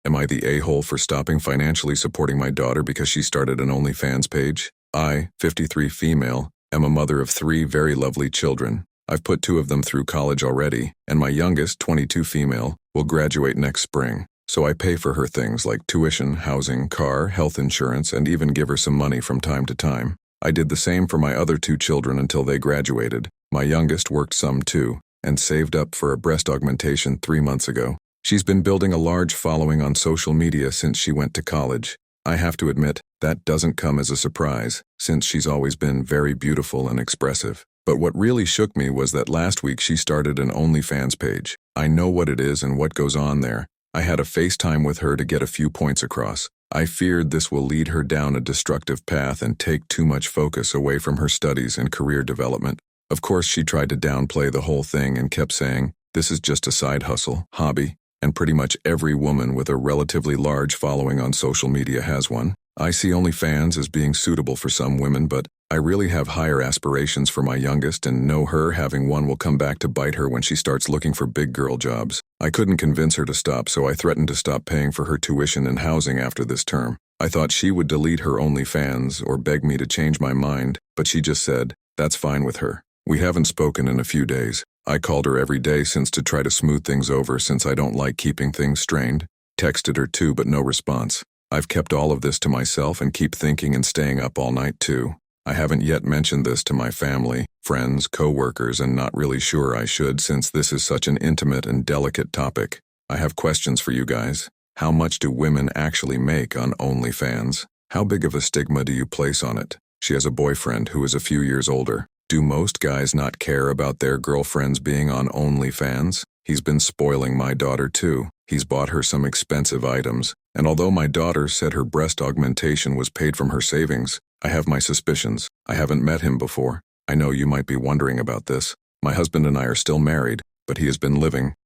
Am I the a-hole for stopping financially supporting my daughter because she started an OnlyFans page? I, 53 female, am a mother of 3 very lovely children. I've put 2 of them through college already, and my youngest, 22 female, will graduate next spring. So I pay for her things like tuition, housing, car, health insurance, and even give her some money from time to time. I did the same for my other 2 children until they graduated. My youngest worked some too, and saved up for a breast augmentation 3 months ago. She's been building a large following on social media since she went to college. I have to admit, that doesn't come as a surprise, since she's always been very beautiful and expressive. But what really shook me was that last week she started an OnlyFans page. I know what it is and what goes on there. I had a FaceTime with her to get a few points across. I feared this will lead her down a destructive path and take too much focus away from her studies and career development. Of course, she tried to downplay the whole thing and kept saying, "This is just a side hustle, hobby," and pretty much every woman with a relatively large following on social media has one. I see OnlyFans as being suitable for some women, but I really have higher aspirations for my youngest and know her having one will come back to bite her when she starts looking for big girl jobs. I couldn't convince her to stop, so I threatened to stop paying for her tuition and housing after this term. I thought she would delete her OnlyFans or beg me to change my mind, but she just said, that's fine with her. We haven't spoken in a few days. I called her every day since to try to smooth things over since I don't like keeping things strained. Texted her too, but no response. I've kept all of this to myself and keep thinking and staying up all night too. I haven't yet mentioned this to my family, friends, co-workers, and not really sure I should since this is such an intimate and delicate topic. I have questions for you guys. How much do women actually make on OnlyFans? How big of a stigma do you place on it? She has a boyfriend who is a few years older. Do most guys not care about their girlfriends being on OnlyFans? He's been spoiling my daughter too. He's bought her some expensive items, and although my daughter said her breast augmentation was paid from her savings, I have my suspicions. I haven't met him before. I know you might be wondering about this. My husband and I are still married, but he has been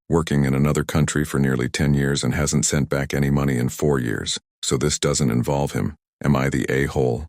working in another country for nearly 10 years and hasn't sent back any money in 4 years, so this doesn't involve him. Am I the a-hole?